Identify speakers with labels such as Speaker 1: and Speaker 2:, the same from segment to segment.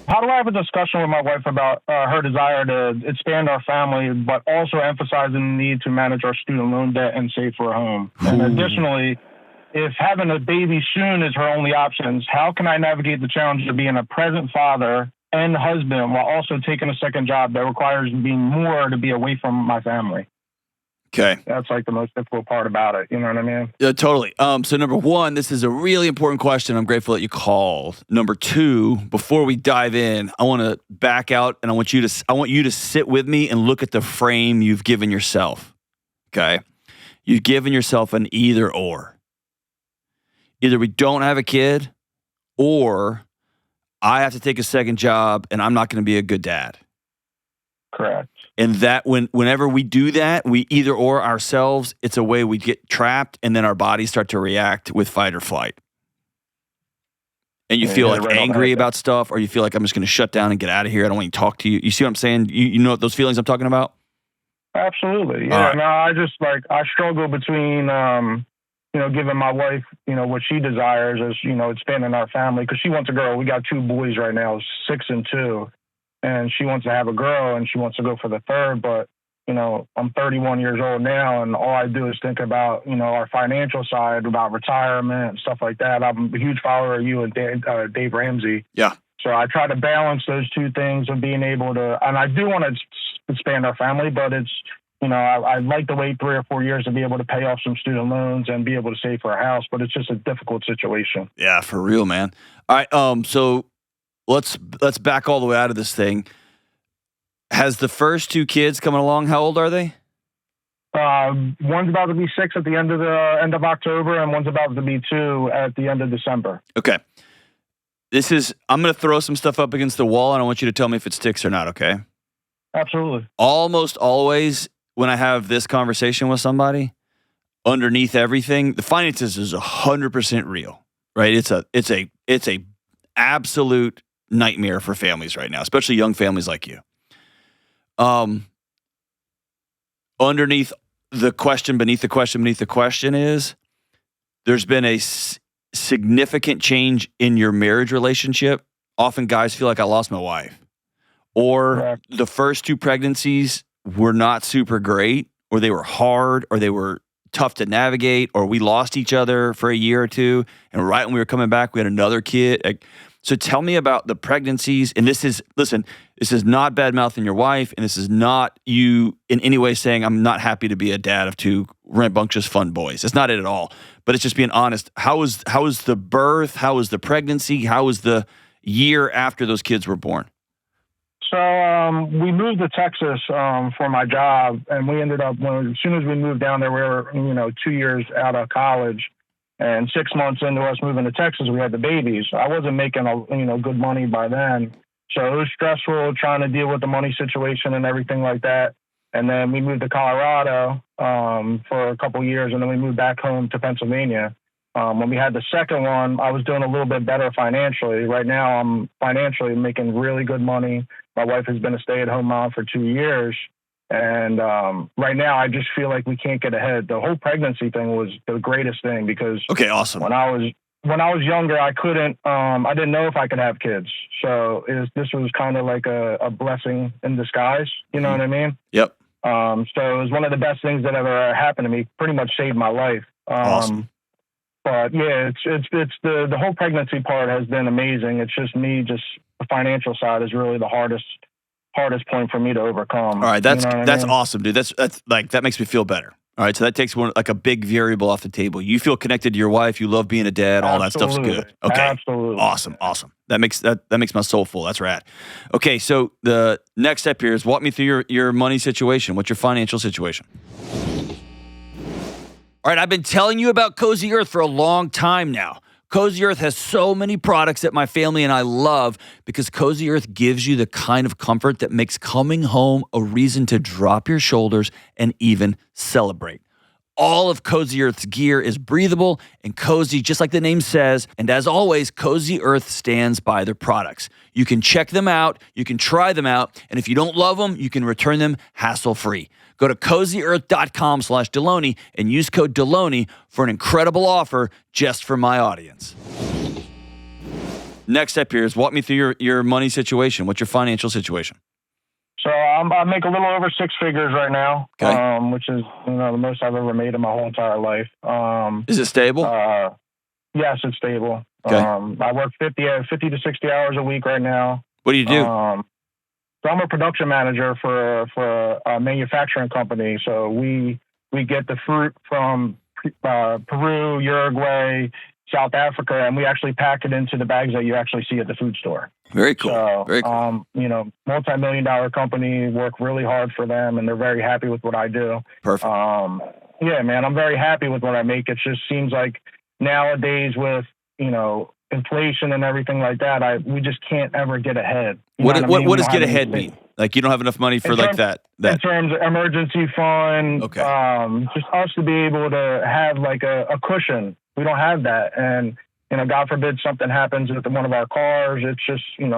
Speaker 1: how do I have a discussion with my wife about her desire to expand our family, but also emphasizing the need to manage our student loan debt and save for a home? And additionally, if having a baby soon is her only options, how can I navigate the challenge of being a present father and husband while also taking a second job that requires being more to be away from my family?
Speaker 2: Okay.
Speaker 1: That's like the most difficult part about it. You know what I mean?
Speaker 2: Yeah, totally. So number one, this is a really important question. I'm grateful that you called. Number two, before we dive in, I want to back out and I want you to sit with me and look at the frame you've given yourself. Okay. You've given yourself an either or. Either we don't have a kid or I have to take a second job and I'm not going to be a good dad.
Speaker 1: Correct.
Speaker 2: And that whenever we do that, we either or ourselves, it's a way we get trapped and then our bodies start to react with fight or flight. And you feel like angry about stuff, or you feel like I'm just going to shut down and get out of here. I don't want to talk to you. You see what I'm saying? You know those feelings I'm talking about?
Speaker 1: Absolutely. Yeah. Right. No, I struggle between, giving my wife, what she desires is, expanding our family, because she wants a girl. We got 2 boys right now, 6 and 2. And she wants to have a girl and she wants to go for the third. But, I'm 31 years old now, and all I do is think about, our financial side, about retirement and stuff like that. I'm a huge follower of you and Dave Ramsey.
Speaker 2: Yeah.
Speaker 1: So I try to balance those two things of being able to, and I do want to expand our family, but it's, I'd like to wait 3 or 4 years to be able to pay off some student loans and be able to save for a house, but it's just a difficult situation.
Speaker 2: Yeah, for real, man. All right. So let's back all the way out of this thing. Has the first 2 kids coming along? How old are they?
Speaker 1: One's about to be 6 at the end of October, and one's about to be 2 at the end of December.
Speaker 2: Okay. I'm going to throw some stuff up against the wall, and I want you to tell me if it sticks or not, okay?
Speaker 1: Absolutely.
Speaker 2: Almost always when I have this conversation with somebody, underneath everything, the finances is 100% real, right? It's a absolute nightmare for families right now, especially young families like you. Underneath the question, beneath the question is, there's been a significant change in your marriage relationship. Often guys feel like I lost my wife, or
Speaker 1: Correct.
Speaker 2: The first 2 pregnancies were not super great, or they were hard, or they were tough to navigate, or we lost each other for a year or 2. And right when we were coming back, we had another kid. So tell me about the pregnancies. And this is not bad-mouthing your wife, and this is not you in any way saying I'm not happy to be a dad of 2 rambunctious fun boys. It's not it at all. But it's just being honest. How was the birth? How was the pregnancy? How was the year after those kids were born?
Speaker 1: So we moved to Texas for my job, and we ended up, as soon as we moved down there, we were 2 years out of college. And 6 months into us moving to Texas, we had the babies. I wasn't making good money by then, so it was stressful trying to deal with the money situation and everything like that. And then we moved to Colorado for a couple of years, and then we moved back home to Pennsylvania. When we had the second one, I was doing a little bit better financially. Right now, I'm financially making really good money. My wife has been a stay-at-home mom for 2 years. And right now, I just feel like we can't get ahead. The whole pregnancy thing was the greatest thing because
Speaker 2: okay, awesome.
Speaker 1: When I was younger, I couldn't. I didn't know if I could have kids. So this was kind of like a blessing in disguise. You know what I mean?
Speaker 2: Yep.
Speaker 1: So it was one of the best things that ever happened to me. Pretty much saved my life.
Speaker 2: Awesome.
Speaker 1: But yeah, it's the whole pregnancy part has been amazing. It's just the financial side is really the hardest point for me to overcome.
Speaker 2: All right, that's awesome, dude. That's like that makes me feel better. All right, so that takes a big variable off the table. You feel connected to your wife. You love being a dad. All that stuff's good. Okay,
Speaker 1: absolutely,
Speaker 2: awesome. That makes my soul full. That's rad. Okay, so the next step here is walk me through your money situation. What's your financial situation? All right, I've been telling you about Cozy Earth for a long time now. Cozy Earth has so many products that my family and I love because Cozy Earth gives you the kind of comfort that makes coming home a reason to drop your shoulders and even celebrate. All of Cozy Earth's gear is breathable and cozy, just like the name says. And as always, Cozy Earth stands by their products. You can check them out, you can try them out, and if you don't love them, you can return them hassle-free. Go to CozyEarth.com/Delony and use code Delony for an incredible offer just for my audience. Next step here is walk me through your money situation. What's your financial situation?
Speaker 1: So I make a little over 6 figures right now,
Speaker 2: Okay.
Speaker 1: which is the most I've ever made in my whole entire life.
Speaker 2: Is it stable?
Speaker 1: Yes, it's stable.
Speaker 2: Okay.
Speaker 1: I work 50 to 60 hours a week right now.
Speaker 2: What do you do?
Speaker 1: So I'm a production manager for a manufacturing company. So we get the fruit from Peru, Uruguay, South Africa, and we actually pack it into the bags that you actually see at the food store.
Speaker 2: Very cool.
Speaker 1: So,
Speaker 2: very cool.
Speaker 1: multi-million-dollar company, work really hard for them, and they're very happy with what I do.
Speaker 2: Perfect.
Speaker 1: Yeah, man, I'm very happy with what I make. It just seems like nowadays with, inflation and everything like that, we just can't ever get ahead.
Speaker 2: What does get ahead mean? Like you don't have enough money for that?
Speaker 1: In terms of emergency fund,
Speaker 2: okay.
Speaker 1: Just us to be able to have like a cushion. We don't have that. And, God forbid something happens with one of our cars. It's just, I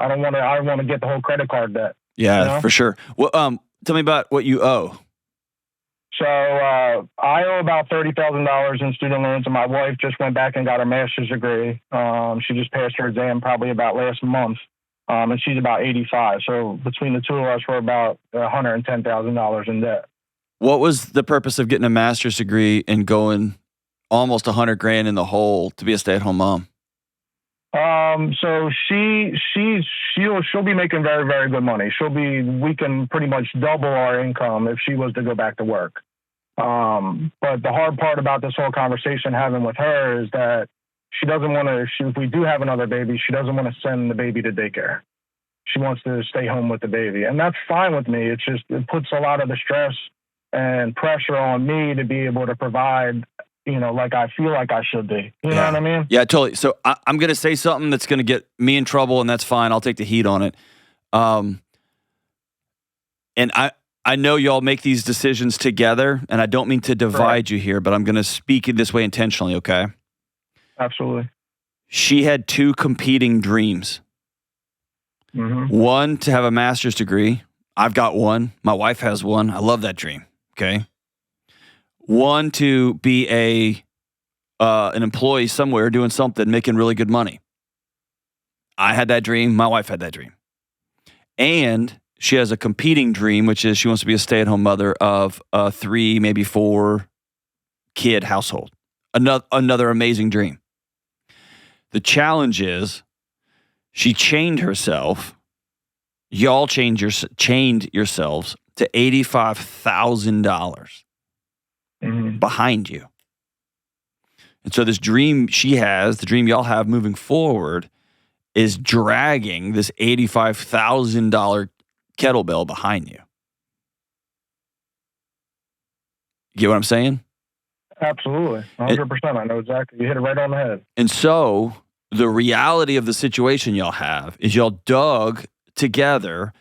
Speaker 1: don't want to get the whole credit card debt.
Speaker 2: Yeah, for sure. Well, tell me about what you owe.
Speaker 1: So I owe about $30,000 in student loans, and my wife just went back and got her master's degree. She just passed her exam probably about last month, and she's about 85. So between the two of us, we're about $110,000 in debt.
Speaker 2: What was the purpose of getting a master's degree and going almost $100,000 in the hole to be a stay-at-home mom?
Speaker 1: So she'll be making very, very good money. We can pretty much double our income if she was to go back to work. But the hard part about this whole conversation having with her is that she doesn't want to, if we do have another baby, she doesn't want to send the baby to daycare. She wants to stay home with the baby. And that's fine with me. It's just, it puts a lot of the stress and pressure on me to be able to provide, like I feel like I should be. You know what I mean?
Speaker 2: Yeah, totally. So I'm going to say something that's going to get me in trouble, and that's fine. I'll take the heat on it. And I know y'all make these decisions together, and I don't mean to divide you here, but I'm going to speak it this way intentionally, okay?
Speaker 1: Absolutely.
Speaker 2: She had 2 competing dreams.
Speaker 1: Mm-hmm.
Speaker 2: One, to have a master's degree. I've got one. My wife has one. I love that dream, okay? One, to be an employee somewhere doing something, making really good money. I had that dream. My wife had that dream. And she has a competing dream, which is she wants to be a stay-at-home mother of a 3, maybe 4 kid household. Another amazing dream. The challenge is she chained herself. Y'all chained yourselves to $85,000 behind you. And so this dream she has, the dream y'all have moving forward, is dragging this $85,000 kettlebell behind you. You get what I'm saying?
Speaker 1: Absolutely. 100%. I know exactly. You hit it right on the head.
Speaker 2: And so the reality of the situation y'all have is y'all dug together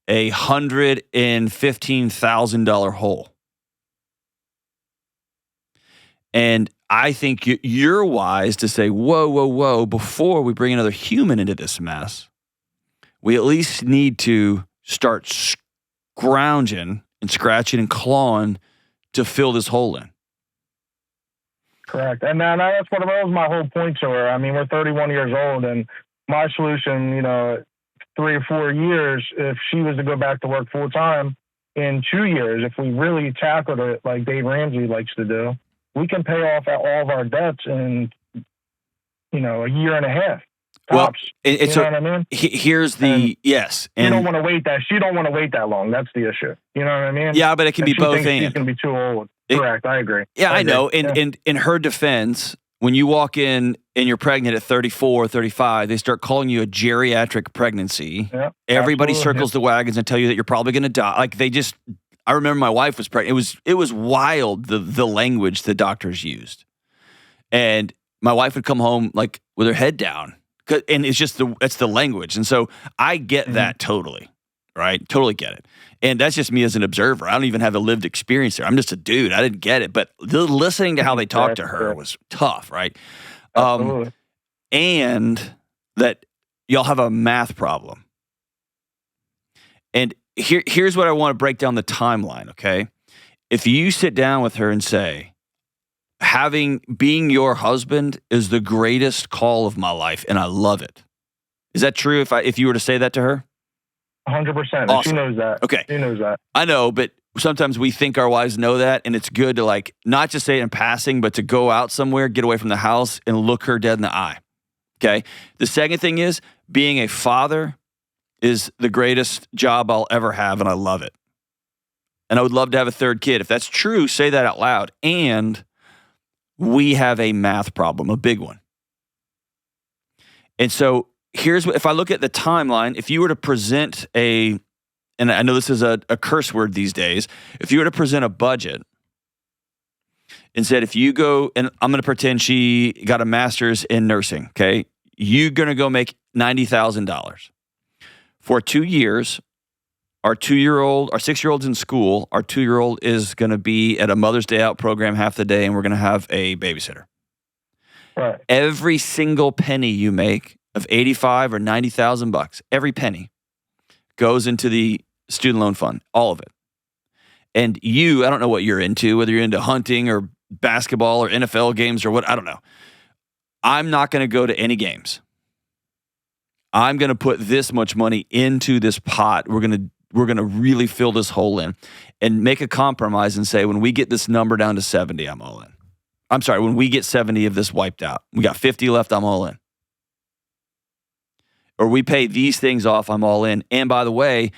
Speaker 2: a $115,000 hole. And I think you're wise to say, whoa, before we bring another human into this mess, we at least need to start scrounging and scratching and clawing to fill this hole in.
Speaker 1: Correct. And that was my whole point to her. I mean, we're 31 years old, and my solution, 3 or 4 years, if she was to go back to work full time in 2 years, if we really tackled it like Dave Ramsey likes to do, we can pay off all of our debts in, a year and a half. Tops.
Speaker 2: Well,
Speaker 1: you know what I mean?
Speaker 2: Here's yes.
Speaker 1: And you don't want to wait that. She don't want to wait that long. That's the issue. You know what I mean?
Speaker 2: Yeah, but it can be both.
Speaker 1: She's going to be too old. Correct. I agree.
Speaker 2: Yeah, I know. And in her defense, when you walk in and you're pregnant at 34, 35, they start calling you a geriatric pregnancy.
Speaker 1: Yeah,
Speaker 2: everybody circles the wagons and tell you that you're probably going to die. Like I remember my wife was pregnant. It was wild, the language the doctors used. And my wife would come home like with her head down. And it's just it's the language. And so I get that totally, right? Totally get it. And that's just me as an observer. I don't even have a lived experience there. I'm just a dude. I didn't get it. But listening to how they talked to her was tough, right? And that y'all have a math problem. And here's what I want to break down the timeline, okay? If you sit down with her and say, being your husband is the greatest call of my life, and I love it. Is that true if you were to say that to her?
Speaker 1: 100%.
Speaker 2: Awesome.
Speaker 1: She knows that.
Speaker 2: Okay.
Speaker 1: She knows that.
Speaker 2: I know, but sometimes we think our wives know that, and it's good to like not just say it in passing, but to go out somewhere, get away from the house, and look her dead in the eye. Okay? The second thing is being a father is the greatest job I'll ever have, and I love it. And I would love to have a third kid. If that's true, say that out loud. And we have a math problem, a big one. And so here's what, if I look at the timeline, if you were to present and I know this is a curse word these days, if you were to present a budget and said, if you go, and I'm going to pretend she got a master's in nursing, okay? You're going to go make $90,000. For 2 years, our 6-year-old's in school, our 2-year-old is going to be at a Mother's Day Out program half the day, and we're going to have a babysitter.
Speaker 1: Right.
Speaker 2: Every single penny you make of $85,000 or $90,000, every penny goes into the student loan fund, all of it. And I don't know what you're into, whether you're into hunting or basketball or NFL games or what, I don't know. I'm not going to go to any games. I'm going to put this much money into this pot. We're going to really fill this hole in and make a compromise and say, when we get this number down to 70, I'm all in. I'm sorry, when we get 70 of this wiped out, we got 50 left, I'm all in. Or we pay these things off, I'm all in. And by the way,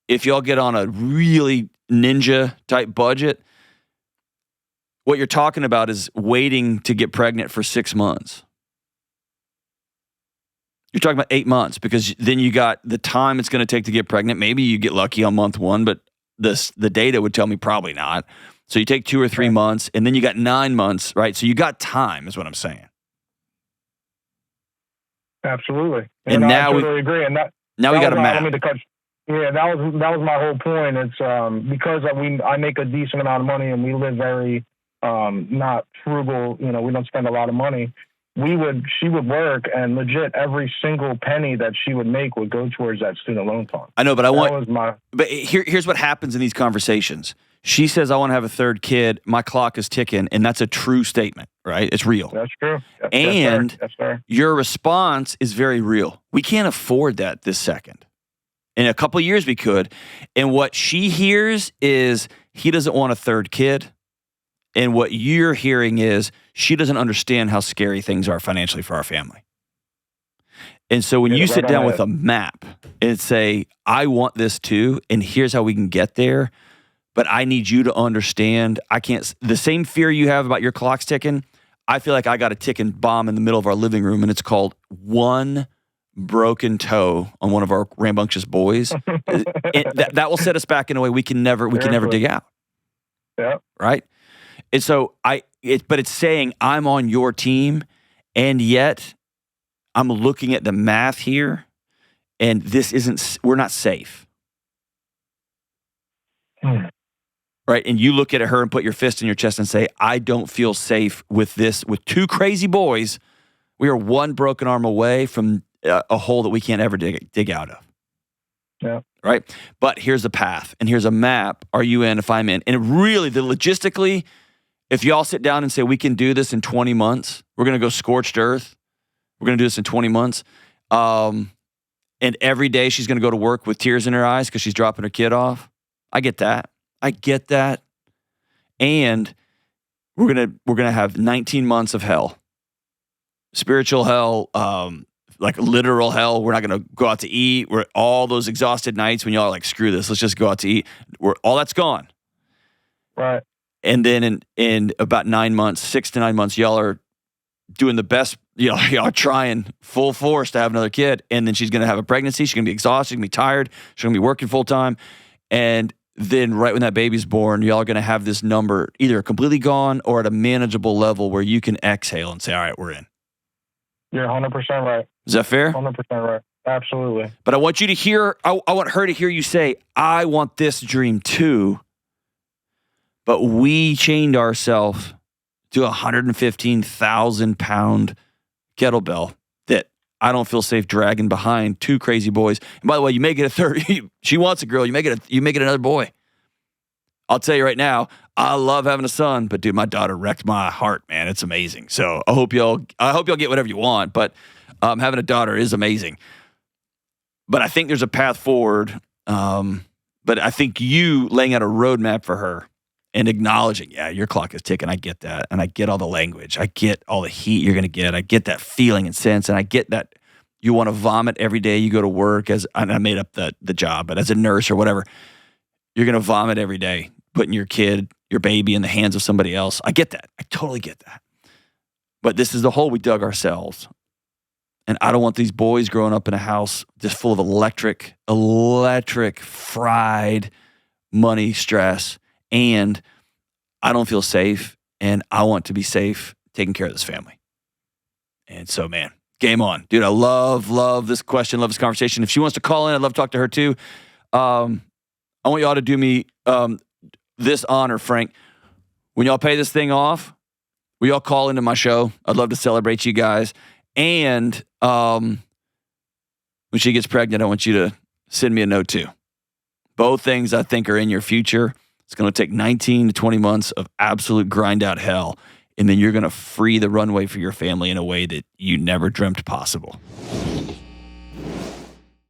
Speaker 2: if y'all get on a really ninja type budget, what you're talking about is waiting to get pregnant for 6 months. You're talking about 8 months, because then you got the time it's going to take to get pregnant. Maybe you get lucky on month 1, but the data would tell me probably not. So you take 2 or 3 months, and then you got 9 months, right? So you got time, is what I'm saying.
Speaker 1: Absolutely.
Speaker 2: And now
Speaker 1: I totally agree. And
Speaker 2: now we got a map.
Speaker 1: Yeah, that was my whole point. It's because I make a decent amount of money, and we live very not frugal. We don't spend a lot of money. She would work, and legit every single penny that she would make would go towards that student loan fund.
Speaker 2: I know, but but here's what happens in these conversations. She says, I want to have a third kid. My clock is ticking, and that's a true statement, right? It's real.
Speaker 1: That's true.
Speaker 2: And
Speaker 1: yes, sir.
Speaker 2: Your response is very real. We can't afford that this second. In a couple of years, we could. And what she hears is he doesn't want a third kid. And what you're hearing is she doesn't understand how scary things are financially for our family. And so when you sit down with a map and say, I want this too, and here's how we can get there, but I need you to understand, the same fear you have about your clock's ticking, I feel like I got a ticking bomb in the middle of our living room, and it's called one broken toe on one of our rambunctious boys. that will set us back in a way we can never dig out.
Speaker 1: Yeah.
Speaker 2: Right? And so but it's saying I'm on your team, and yet I'm looking at the math here, and we're not safe. Right? And you look at her and put your fist in your chest and say, I don't feel safe with this. With 2 crazy boys, we are one broken arm away from a hole that we can't ever dig out of.
Speaker 1: Yeah.
Speaker 2: Right? But here's a path, and here's a map. Are you in? If I'm in. And really, logistically, if y'all sit down and say, we can do this in 20 months, we're going to go scorched earth. We're going to do this in 20 months. And every day she's going to go to work with tears in her eyes because she's dropping her kid off. I get that. And we're gonna have 19 months of hell, spiritual hell, like literal hell. We're not gonna go out to eat. We're all those exhausted nights when y'all are like, screw this, let's just go out to eat. All that's gone.
Speaker 1: Right.
Speaker 2: And then in about 9 months, 6 to 9 months, y'all are doing the best. Y'all are trying full force to have another kid, and then she's gonna have a pregnancy. She's gonna be exhausted. She's gonna be tired. She's gonna be working full time, and then right when that baby's born, y'all are going to have this number either completely gone or at a manageable level where you can exhale and say, all right, we're in.
Speaker 1: You're 100% right.
Speaker 2: Is that fair?
Speaker 1: 100% right. Absolutely.
Speaker 2: But I want you to hear, I want her to hear you say, I want this dream too, but we chained ourselves to a 115,000 pound kettlebell that I don't feel safe dragging behind 2 crazy boys. And by the way, you make it a third. She wants a girl. You make it another boy. I'll tell you right now, I love having a son, but dude, my daughter wrecked my heart, man. It's amazing. So I hope y'all get whatever you want, but having a daughter is amazing. But I think there's a path forward. But I think you laying out a roadmap for her and acknowledging, yeah, your clock is ticking. I get that. And I get all the language. I get all the heat you're going to get. I get that feeling and sense. And I get that you want to vomit every day you go to work and I made up the job, but as a nurse or whatever, you're going to vomit every day, putting your kid, your baby in the hands of somebody else. I get that. I totally get that. But this is the hole we dug ourselves. And I don't want these boys growing up in a house just full of electric, fried money, stress. And I don't feel safe. And I want to be safe taking care of this family. And so, man, game on. Dude, I love this question, love this conversation. If she wants to call in, I'd love to talk to her too. I want y'all to do me this honor, Frank. When y'all pay this thing off, will y'all call into my show? I'd love to celebrate you guys. And when she gets pregnant, I want you to send me a note too. Both things I think are in your future. It's going to take 19 to 20 months of absolute grind out hell. And then you're going to free the runway for your family in a way that you never dreamt possible.